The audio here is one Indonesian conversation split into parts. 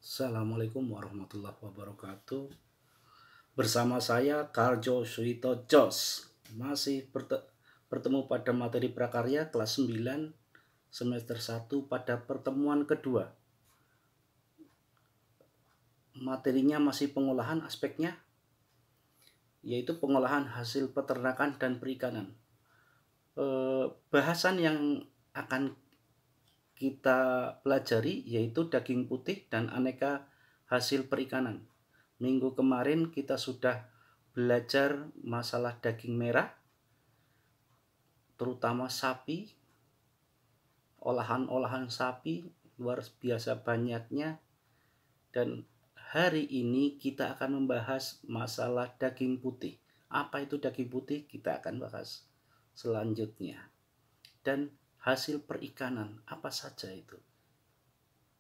Assalamualaikum warahmatullahi wabarakatuh. Bersama saya Karjo Suito Jos. Masih bertemu pada materi prakarya kelas 9 semester 1 pada pertemuan kedua. Materinya masih pengolahan aspeknya, yaitu pengolahan hasil peternakan dan perikanan. Bahasan yang akan kita pelajari yaitu daging putih dan aneka hasil perikanan. Minggu kemarin kita sudah belajar masalah daging merah, terutama sapi, olahan-olahan sapi luar biasa banyaknya, dan hari ini kita akan membahas masalah daging putih. Apa itu daging putih? Kita akan bahas selanjutnya. Dan hasil perikanan apa saja itu?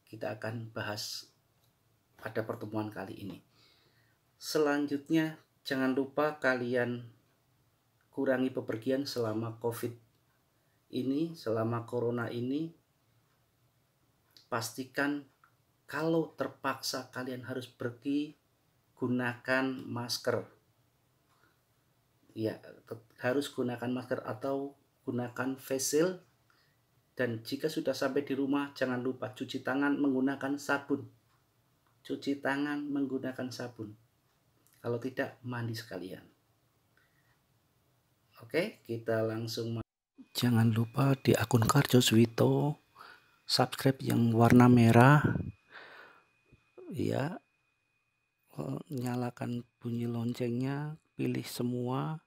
Kita akan bahas pada pertemuan kali ini. Selanjutnya, jangan lupa kalian kurangi bepergian selama COVID ini, selama corona ini. Pastikan kalau terpaksa kalian harus pergi, gunakan masker. Ya, harus gunakan masker atau gunakan face shield. Dan jika sudah sampai di rumah, jangan lupa cuci tangan menggunakan sabun. Cuci tangan menggunakan sabun. Kalau tidak, mandi sekalian. Oke, kita langsung. Jangan lupa di akun Karjo Suito subscribe yang warna merah. Ya, nyalakan bunyi loncengnya, pilih semua.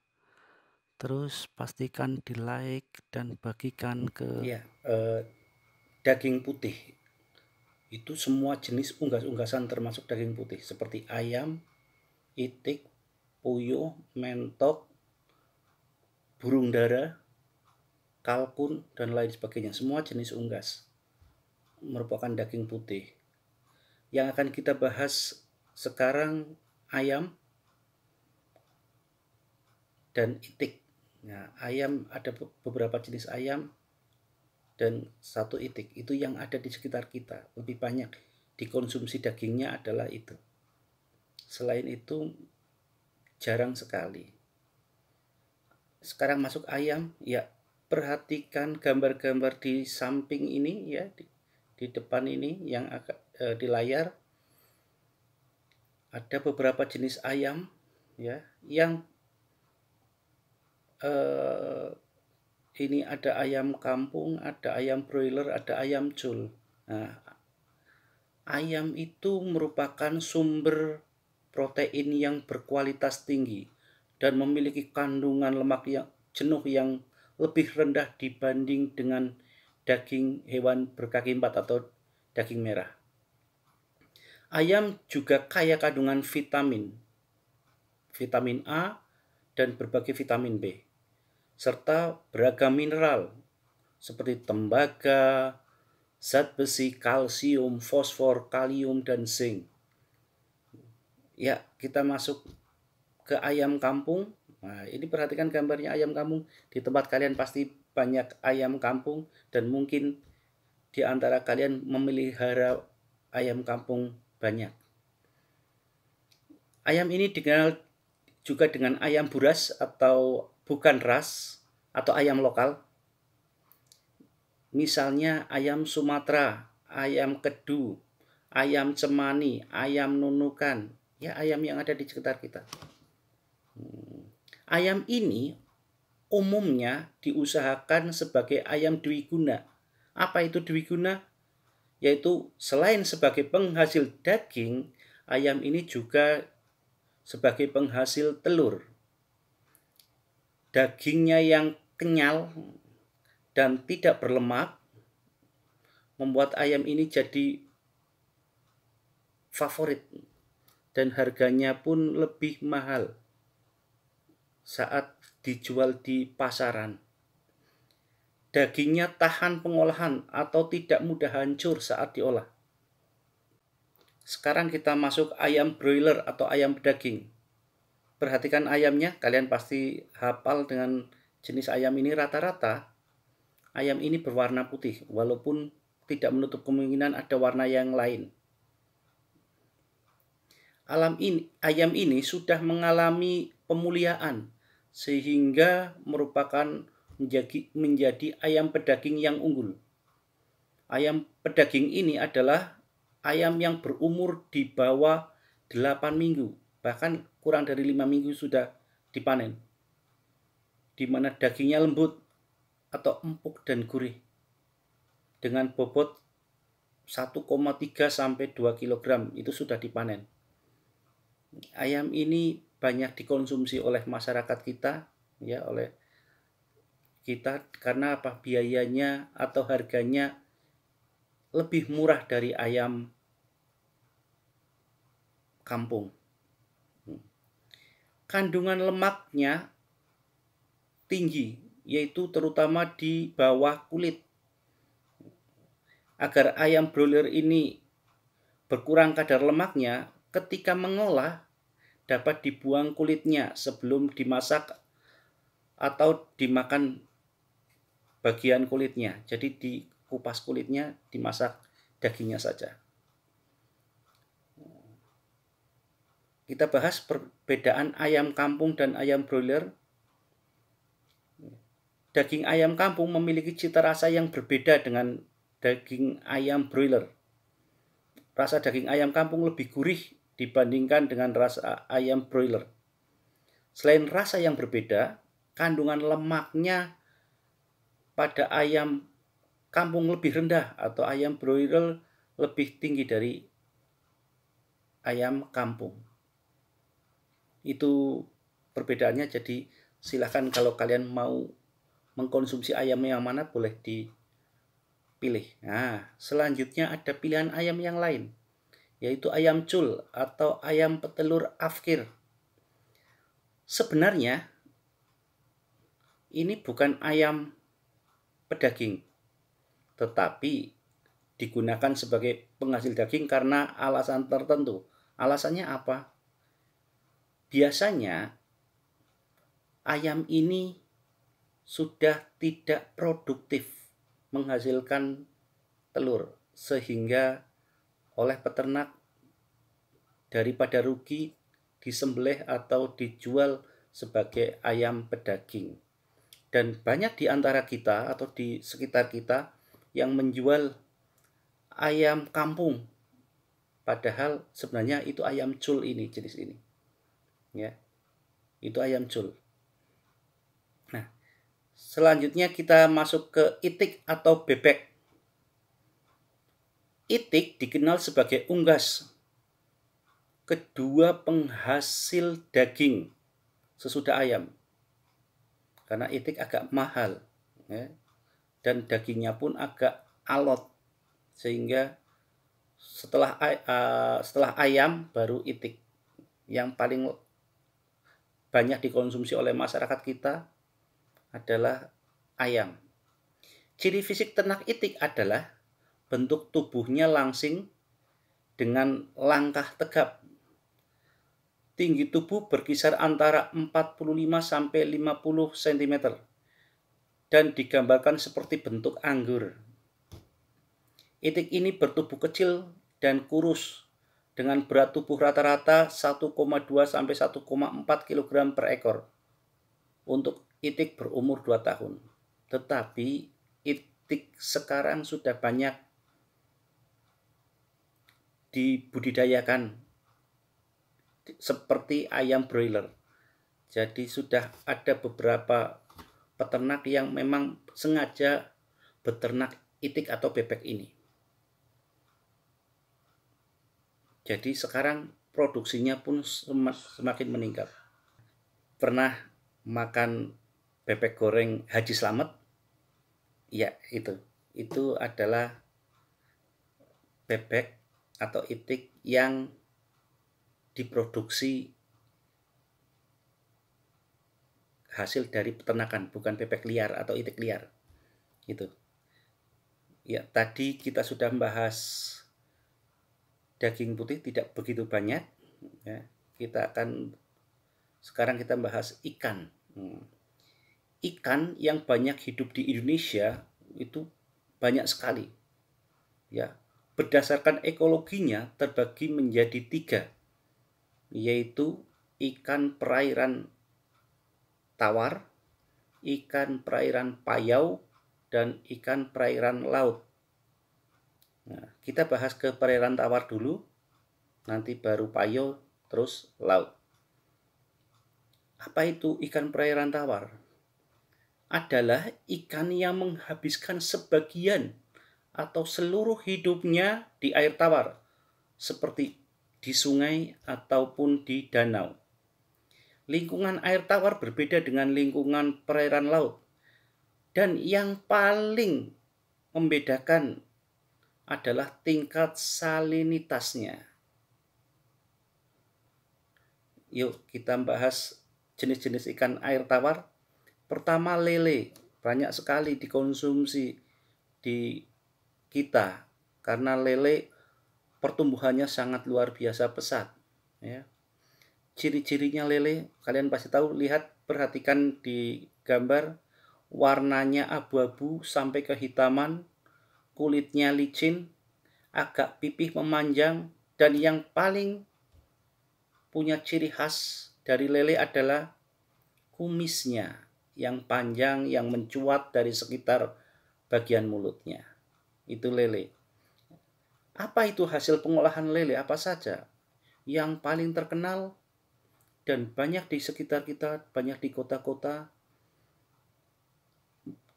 Terus pastikan di like dan bagikan ke daging putih. Itu semua jenis unggas-unggasan termasuk daging putih seperti ayam, itik, puyuh, mentok, burung dara, kalkun, dan lain sebagainya. Semua jenis unggas merupakan daging putih. Yang akan kita bahas sekarang ayam dan itik. Nah, ayam ada beberapa jenis ayam dan satu itik. Itu yang ada di sekitar kita. Lebih banyak dikonsumsi dagingnya adalah itu. Selain itu jarang sekali. Sekarang masuk ayam, ya, perhatikan gambar-gambar di samping ini, ya, di depan ini yang di layar. Ada beberapa jenis ayam, ya, yang ini ada ayam kampung, ada ayam broiler, ada ayam cul. Nah, ayam itu merupakan sumber protein yang berkualitas tinggi dan memiliki kandungan lemak yang jenuh yang lebih rendah dibanding dengan daging hewan berkaki 4 atau daging merah. Ayam juga kaya kandungan vitamin A dan berbagai vitamin B, serta beragam mineral seperti tembaga, zat besi, kalsium, fosfor, kalium, dan zinc. Ya, kita masuk ke ayam kampung. Nah, ini perhatikan gambarnya ayam kampung. Di tempat kalian pasti banyak ayam kampung dan mungkin di antara kalian memelihara ayam kampung banyak. Ayam ini dikenal juga dengan ayam buras atau bukan ras atau ayam lokal. Misalnya ayam Sumatera, ayam kedu, ayam cemani, ayam nunukan. Ya, ayam yang ada di sekitar kita. Ayam ini umumnya diusahakan sebagai ayam dwiguna. Apa itu dwiguna? Yaitu selain sebagai penghasil daging, ayam ini juga sebagai penghasil telur. Dagingnya yang kenyal dan tidak berlemak membuat ayam ini jadi favorit dan harganya pun lebih mahal saat dijual di pasaran. Dagingnya tahan pengolahan atau tidak mudah hancur saat diolah. Sekarang kita masuk ayam broiler atau ayam pedaging. Perhatikan ayamnya, kalian pasti hafal dengan jenis ayam ini. Rata-rata ayam ini berwarna putih, walaupun tidak menutup kemungkinan ada warna yang lain. ayam ini sudah mengalami pemuliaan sehingga merupakan menjadi ayam pedaging yang unggul. Ayam pedaging ini adalah ayam yang berumur di bawah 8 minggu, bahkan kurang dari 5 minggu sudah dipanen, di mana dagingnya lembut atau empuk dan gurih dengan bobot 1,3 sampai 2 kg itu sudah dipanen. Ayam ini banyak dikonsumsi oleh masyarakat kita, ya, oleh kita karena apa? Biayanya atau harganya lebih murah dari ayam kampung. Kandungan lemaknya tinggi, yaitu terutama di bawah kulit. Agar ayam broiler ini berkurang kadar lemaknya, ketika mengolah dapat dibuang kulitnya sebelum dimasak atau dimakan bagian kulitnya. Jadi dikupas kulitnya, dimasak dagingnya saja. Kita bahas perbedaan ayam kampung dan ayam broiler. Daging ayam kampung memiliki cita rasa yang berbeda dengan daging ayam broiler. Rasa daging ayam kampung lebih gurih dibandingkan dengan rasa ayam broiler. Selain rasa yang berbeda, kandungan lemaknya pada ayam kampung lebih rendah atau ayam broiler lebih tinggi dari ayam kampung. Itu perbedaannya, jadi silahkan kalau kalian mau mengkonsumsi ayam yang mana boleh dipilih. Nah, selanjutnya ada pilihan ayam yang lain, yaitu ayam cul atau ayam petelur afkir. Sebenarnya ini bukan ayam pedaging, tetapi digunakan sebagai penghasil daging karena alasan tertentu. Alasannya apa? Biasanya ayam ini sudah tidak produktif menghasilkan telur, sehingga oleh peternak daripada rugi disembelih atau dijual sebagai ayam pedaging. Dan banyak di antara kita atau di sekitar kita yang menjual ayam kampung, padahal sebenarnya itu ayam cul ini, jenis ini, ya, itu ayam cul. Nah, selanjutnya kita masuk ke itik atau bebek. Itik dikenal sebagai unggas, kedua penghasil daging sesudah ayam, karena itik agak mahal, ya, dan dagingnya pun agak alot, sehingga setelah ayam baru itik. Yang paling banyak dikonsumsi oleh masyarakat kita adalah ayam. Ciri fisik ternak itik adalah bentuk tubuhnya langsing dengan langkah tegap. Tinggi tubuh berkisar antara 45 sampai 50 cm dan digambarkan seperti bentuk anggur. Itik ini bertubuh kecil dan kurus dengan berat tubuh rata-rata 1,2 sampai 1,4 kg per ekor untuk itik berumur 2 tahun. Tetapi itik sekarang sudah banyak dibudidayakan seperti ayam broiler. Jadi sudah ada beberapa peternak yang memang sengaja beternak itik atau bebek ini. Jadi sekarang produksinya pun semakin meningkat. Pernah makan bebek goreng Haji Slamet? Ya, itu adalah bebek atau itik yang diproduksi hasil dari peternakan, bukan bebek liar atau itik liar. Itu. Ya, tadi kita sudah membahas daging putih tidak begitu banyak, ya. Sekarang kita bahas ikan. Ikan yang banyak hidup di Indonesia itu banyak sekali, ya. Berdasarkan ekologinya terbagi menjadi 3. yaitu ikan perairan tawar, ikan perairan payau, dan ikan perairan laut. Nah, kita bahas ke perairan tawar dulu, nanti baru payau, terus laut. Apa itu ikan perairan tawar? Adalah ikan yang menghabiskan sebagian atau seluruh hidupnya di air tawar, seperti di sungai ataupun di danau. Lingkungan air tawar berbeda dengan lingkungan perairan laut. Dan yang paling membedakan adalah tingkat salinitasnya. Yuk kita bahas jenis-jenis ikan air tawar. Pertama, lele. Banyak sekali dikonsumsi di kita karena lele pertumbuhannya sangat luar biasa pesat, ya. Ciri-cirinya lele kalian pasti tahu, lihat, perhatikan di gambar, warnanya abu-abu sampai kehitaman, kulitnya licin, agak pipih memanjang, dan yang paling punya ciri khas dari lele adalah kumisnya yang panjang yang mencuat dari sekitar bagian mulutnya. Itu lele. Apa itu hasil pengolahan lele? Apa saja? Yang paling terkenal dan banyak di sekitar kita, banyak di kota-kota,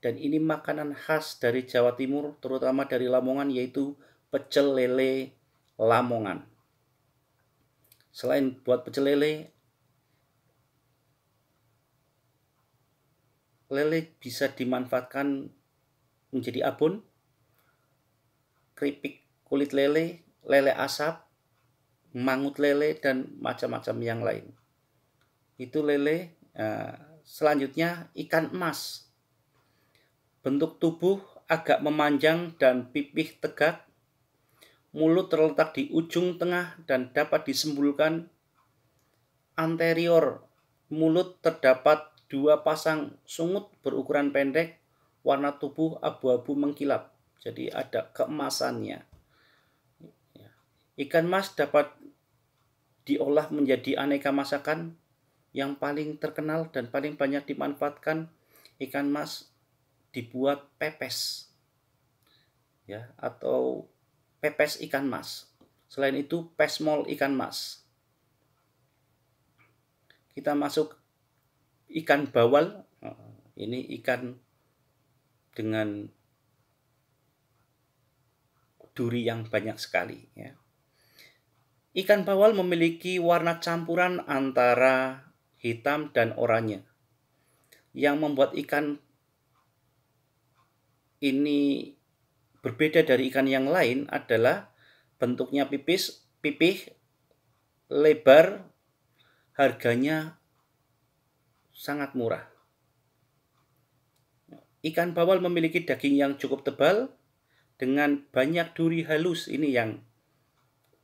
dan ini makanan khas dari Jawa Timur, terutama dari Lamongan, yaitu pecel lele Lamongan. Selain buat pecel lele, lele bisa dimanfaatkan menjadi abon, keripik kulit lele, lele asap, mangut lele, dan macam-macam yang lain. Itu lele. Selanjutnya ikan emas. Bentuk tubuh agak memanjang dan pipih tegak. Mulut terletak di ujung tengah dan dapat disembulkan. Anterior mulut terdapat 2 pasang sungut berukuran pendek. Warna tubuh abu-abu mengkilap. Jadi ada keemasannya. Ikan mas dapat diolah menjadi aneka masakan. Yang paling terkenal dan paling banyak dimanfaatkan, ikan mas dibuat pepes, ya, atau pepes ikan mas. Selain itu pesmol ikan mas. Kita masuk ikan bawal. Ini ikan dengan duri yang banyak sekali, ya. Ikan bawal memiliki warna campuran antara hitam dan oranye. Yang membuat ikan ini berbeda dari ikan yang lain adalah bentuknya pipih, lebar, harganya sangat murah. Ikan bawal memiliki daging yang cukup tebal dengan banyak duri halus. Ini yang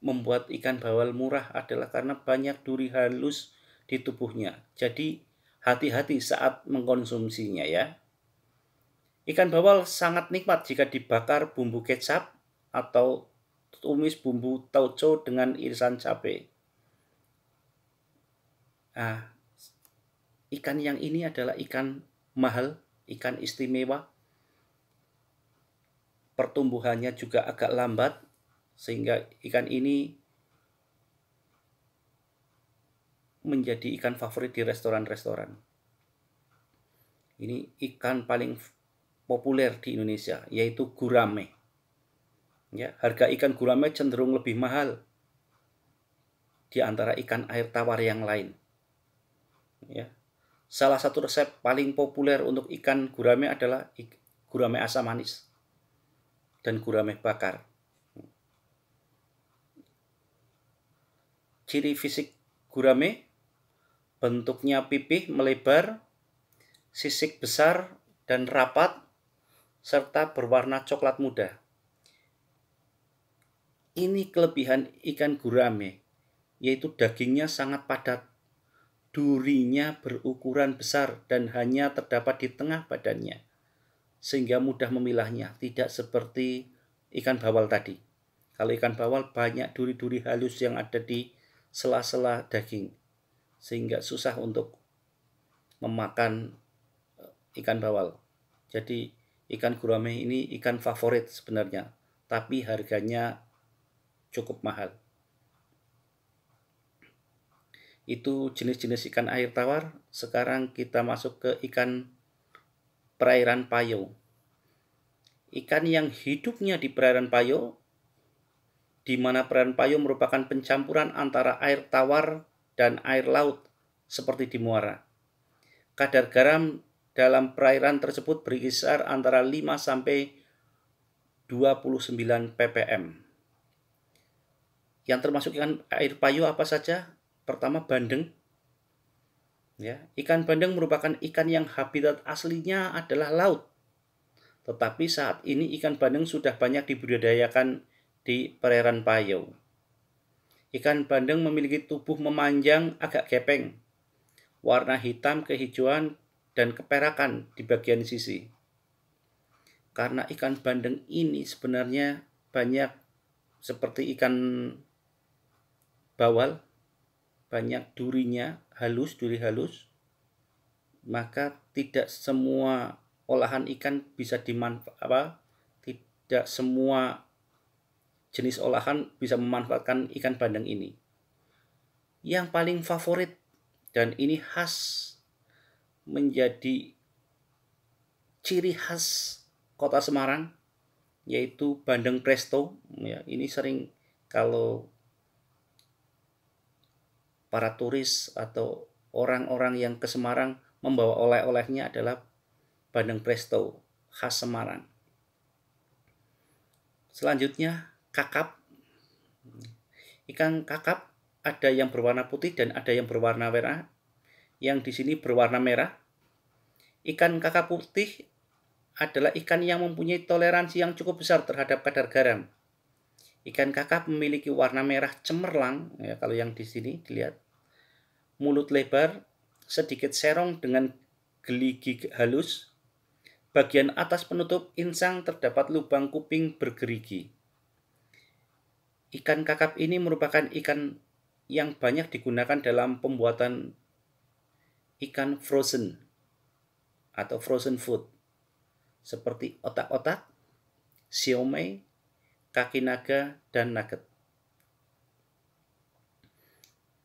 membuat ikan bawal murah adalah karena banyak duri halus di tubuhnya. Jadi hati-hati saat mengkonsumsinya, ya. Ikan bawal sangat nikmat jika dibakar bumbu kecap atau tumis bumbu tauco dengan irisan cabai. Nah, ikan yang ini adalah ikan mahal, ikan istimewa. Pertumbuhannya juga agak lambat, sehingga ikan ini menjadi ikan favorit di restoran-restoran. Ini ikan paling populer di Indonesia, yaitu gurame. Ya, harga ikan gurame cenderung lebih mahal di antara ikan air tawar yang lain. Ya. Salah satu resep paling populer untuk ikan gurame adalah gurame asam manis dan gurame bakar. Ciri fisik gurame: bentuknya pipih melebar, sisik besar dan rapat, serta berwarna coklat muda. Ini kelebihan ikan gurame, yaitu dagingnya sangat padat, durinya berukuran besar dan hanya terdapat di tengah badannya, sehingga mudah memilahnya, tidak seperti ikan bawal tadi. Kalau ikan bawal banyak duri-duri halus yang ada di sela-sela daging sehingga susah untuk memakan ikan bawal. Jadi ikan gurame ini ikan favorit sebenarnya, tapi harganya cukup mahal. Itu jenis-jenis ikan air tawar. Sekarang kita masuk ke ikan perairan Payo. Ikan yang hidupnya di perairan Payo, di mana perairan Payo merupakan pencampuran antara air tawar dan air laut seperti di muara. Kadar garam dalam perairan tersebut berkisar antara 5 sampai 29 ppm. Yang termasuk ikan air Payo apa saja? Pertama, bandeng. Ya, ikan bandeng merupakan ikan yang habitat aslinya adalah laut. Tetapi saat ini ikan bandeng sudah banyak dibudidayakan di perairan Payo. Ikan bandeng memiliki tubuh memanjang agak gepeng, warna hitam kehijauan dan keperakan di bagian sisi. Karena ikan bandeng ini sebenarnya banyak seperti ikan bawal, banyak duri halus, maka tidak semua olahan ikan bisa tidak semua jenis olahan bisa memanfaatkan ikan bandeng ini. Yang paling favorit dan ini khas, menjadi ciri khas Kota Semarang, yaitu bandeng presto. Ya, ini sering kalau para turis atau orang-orang yang ke Semarang membawa oleh-olehnya adalah bandeng presto khas Semarang. Selanjutnya, kakap. Ikan kakap ada yang berwarna putih dan ada yang berwarna merah. Yang di sini berwarna merah. Ikan kakap putih adalah ikan yang mempunyai toleransi yang cukup besar terhadap kadar garam. Ikan kakap memiliki warna merah cemerlang, ya, kalau yang di sini dilihat. Mulut lebar, sedikit serong dengan geligi halus. Bagian atas penutup insang terdapat lubang kuping bergerigi. Ikan kakap ini merupakan ikan yang banyak digunakan dalam pembuatan ikan frozen atau frozen food seperti otak-otak, siomay, kaki naga, dan nugget.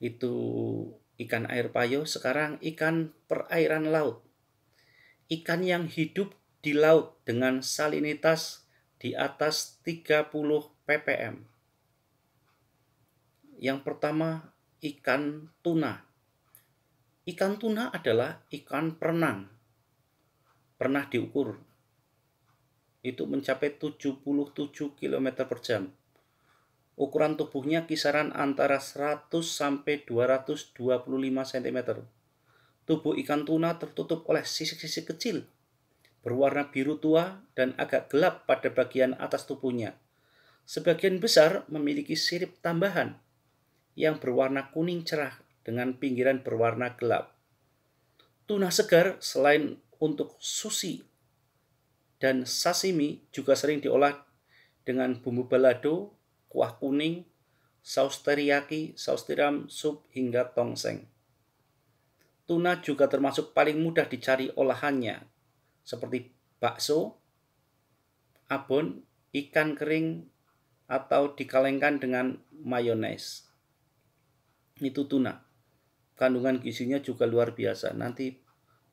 Itu ikan air Payo. Sekarang ikan perairan laut. Ikan yang hidup di laut dengan salinitas di atas 30 ppm. Yang pertama, ikan tuna. Ikan tuna adalah ikan perenang. Pernah diukur, itu mencapai 77 km per jam. Ukuran tubuhnya kisaran antara 100 sampai 225 cm. Tubuh ikan tuna tertutup oleh sisik-sisik kecil, berwarna biru tua dan agak gelap pada bagian atas tubuhnya. Sebagian besar memiliki sirip tambahan yang berwarna kuning cerah dengan pinggiran berwarna gelap. Tuna segar selain untuk sushi dan sashimi juga sering diolah dengan bumbu balado, kuah kuning, saus teriyaki, saus tiram, sup, hingga tongseng. Tuna juga termasuk paling mudah dicari olahannya, seperti bakso, abon, ikan kering, atau dikalengkan dengan mayones. Itu tuna. Kandungan gizinya juga luar biasa. Nanti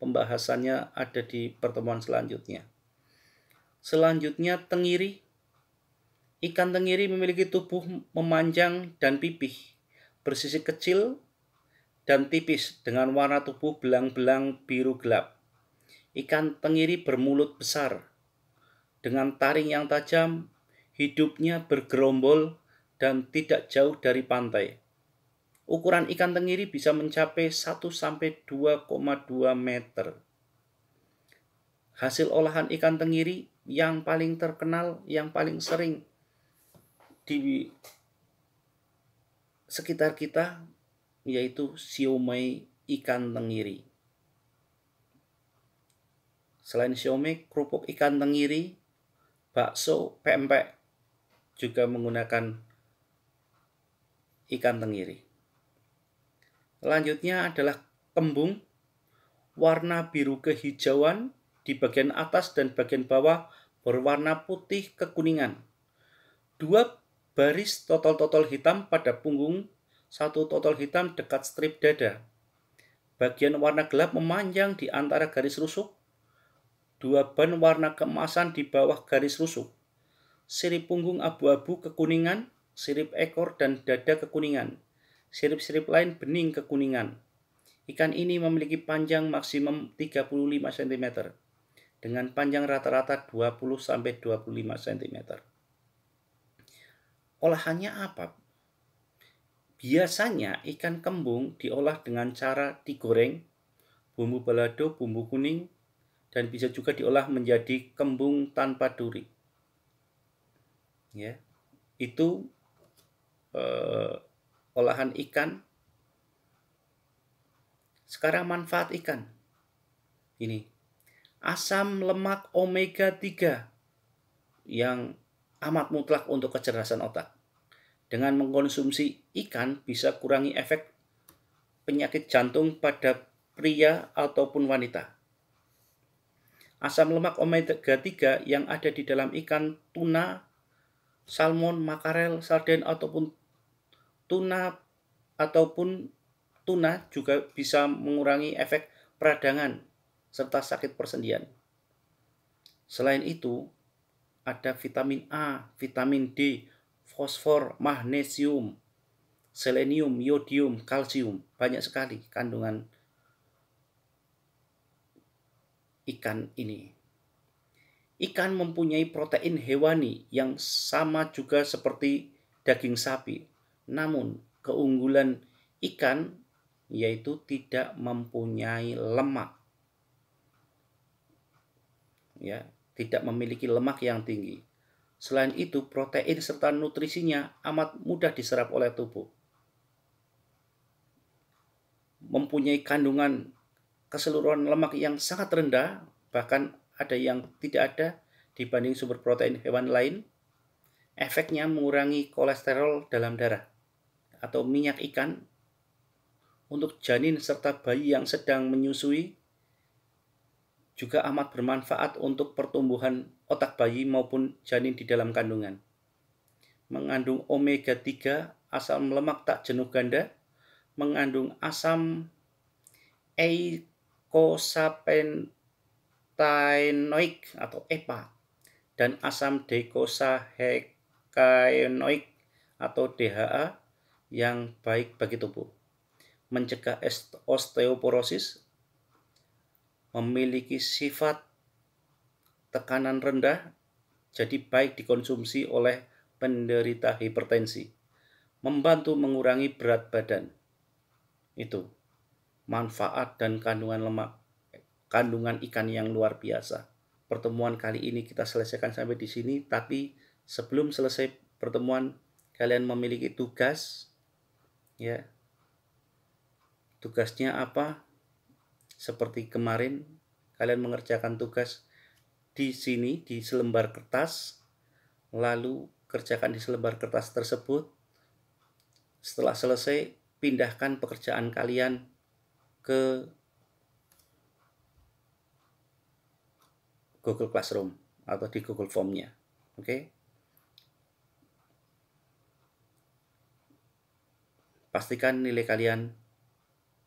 pembahasannya ada di pertemuan selanjutnya. Selanjutnya, tenggiri. Ikan tenggiri memiliki tubuh memanjang dan pipih, bersisik kecil dan tipis dengan warna tubuh belang-belang biru gelap. Ikan tenggiri bermulut besar dengan taring yang tajam, hidupnya bergerombol dan tidak jauh dari pantai. Ukuran ikan tenggiri bisa mencapai 1 sampai 2,2 meter. Hasil olahan ikan tenggiri yang paling terkenal, yang paling sering di sekitar kita, yaitu siomay ikan tenggiri. Selain siomay, kerupuk ikan tenggiri, bakso, pempek juga menggunakan ikan tenggiri. Selanjutnya adalah kembung, warna biru kehijauan di bagian atas dan bagian bawah berwarna putih kekuningan. 2 baris totol-totol hitam pada punggung, 1 totol hitam dekat strip dada. Bagian warna gelap memanjang di antara garis rusuk. 2 ban warna keemasan di bawah garis rusuk. Sirip punggung abu-abu kekuningan, sirip ekor dan dada kekuningan. Sirip-sirip lain bening kekuningan. Ikan ini memiliki panjang maksimum 35 cm dengan panjang rata-rata 20-25 cm. Olahannya apa? Biasanya ikan kembung diolah dengan cara digoreng, bumbu balado, bumbu kuning, dan bisa juga diolah menjadi kembung tanpa duri. Ya, itu olahan ikan. Sekarang manfaat ikan. Ini asam lemak omega 3 yang amat mutlak untuk kecerdasan otak. Dengan mengkonsumsi ikan bisa kurangi efek penyakit jantung pada pria ataupun wanita. Asam lemak omega 3 yang ada di dalam ikan tuna, salmon, makarel, sarden ataupun tuna juga bisa mengurangi efek peradangan serta sakit persendian. Selain itu, ada vitamin A, vitamin D, fosfor, magnesium, selenium, yodium, kalsium. Banyak sekali kandungan ikan ini. Ikan mempunyai protein hewani yang sama juga seperti daging sapi. Namun, keunggulan ikan yaitu tidak mempunyai lemak. Ya, tidak memiliki lemak yang tinggi. Selain itu, protein serta nutrisinya amat mudah diserap oleh tubuh. Mempunyai kandungan keseluruhan lemak yang sangat rendah, bahkan ada yang tidak ada dibanding sumber protein hewan lain. Efeknya mengurangi kolesterol dalam darah atau minyak ikan untuk janin serta bayi yang sedang menyusui, juga amat bermanfaat untuk pertumbuhan otak bayi maupun janin di dalam kandungan. Mengandung omega 3, asam lemak tak jenuh ganda, mengandung asam eicosapentaenoic atau EPA dan asam deicosahexaenoic atau DHA yang baik bagi tubuh. Mencegah osteoporosis, memiliki sifat tekanan rendah, jadi baik dikonsumsi oleh penderita hipertensi. Membantu mengurangi berat badan. Itu manfaat dan kandungan ikan yang luar biasa. Pertemuan kali ini kita selesaikan sampai di sini, tapi sebelum selesai pertemuan kalian memiliki tugas, ya. Tugasnya apa? Seperti kemarin, kalian mengerjakan tugas di sini di selembar kertas, lalu kerjakan di selembar kertas tersebut. Setelah selesai, pindahkan pekerjaan kalian ke Google Classroom atau di Google Form-nya. Oke? Pastikan nilai kalian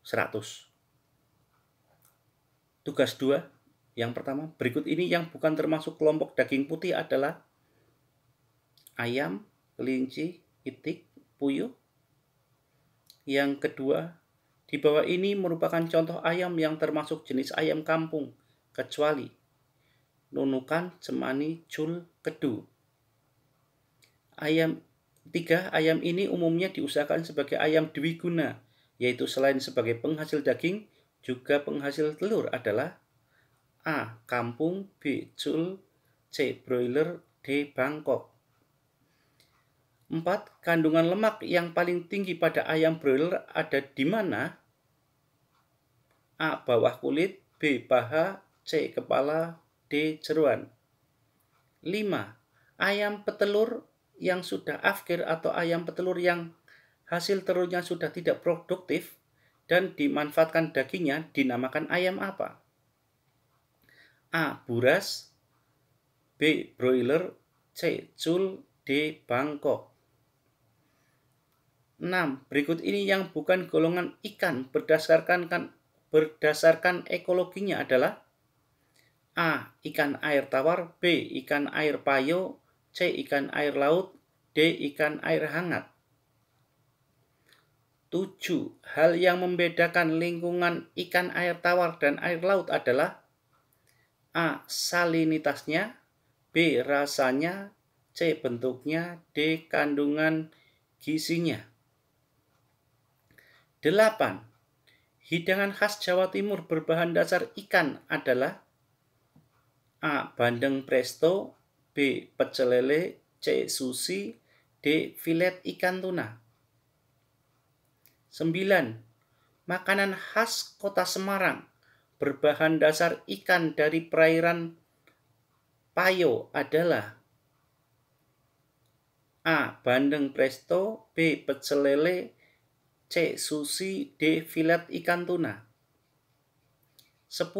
100. Tugas 2, yang pertama, berikut ini yang bukan termasuk kelompok daging putih adalah ayam, kelinci, itik, puyuh. Yang kedua, di bawah ini merupakan contoh ayam yang termasuk jenis ayam kampung, kecuali nunukan, cemani, cul, kedu. Ayam ini umumnya diusahakan sebagai ayam dwiguna, yaitu selain sebagai penghasil daging, juga penghasil telur adalah A. Kampung, B. Cul, C. Broiler, D. Bangkok. 4. Kandungan lemak yang paling tinggi pada ayam broiler ada di mana? A. Bawah kulit, B. Paha, C. Kepala, D. Jeroan. 5. Ayam petelur yang sudah afkir atau ayam petelur yang hasil telurnya sudah tidak produktif dan dimanfaatkan dagingnya dinamakan ayam apa? A. Buras, B. Broiler, C. Cul, D. Bangkok. 6. Berikut ini yang bukan golongan ikan berdasarkan ekologinya adalah A. Ikan air tawar, B. Ikan air payo, C. Ikan air laut, D. Ikan air hangat. 7. Hal yang membedakan lingkungan ikan air tawar dan air laut adalah A. Salinitasnya, B. Rasanya, C. Bentuknya, D. Kandungan gizinya. 8. Hidangan khas Jawa Timur berbahan dasar ikan adalah A. Bandeng presto, B. Pecel lele, C. Sushi, D. Filet ikan tuna. 9. Makanan khas Kota Semarang berbahan dasar ikan dari perairan Payo adalah A. Bandeng presto, B. Pecel lele, C. Sushi, D. Filet ikan tuna. 10.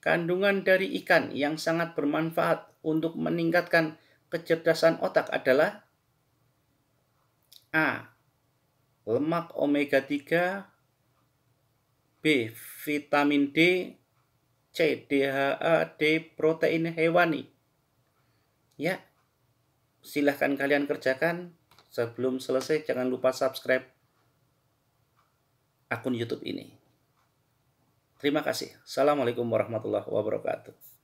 Kandungan dari ikan yang sangat bermanfaat untuk meningkatkan kecerdasan otak adalah A. Lemak omega 3, B. Vitamin D, C. DHA, D. Protein hewani. Ya, silahkan kalian kerjakan. Sebelum selesai jangan lupa subscribe akun YouTube ini. Terima kasih. Assalamualaikum warahmatullahi wabarakatuh.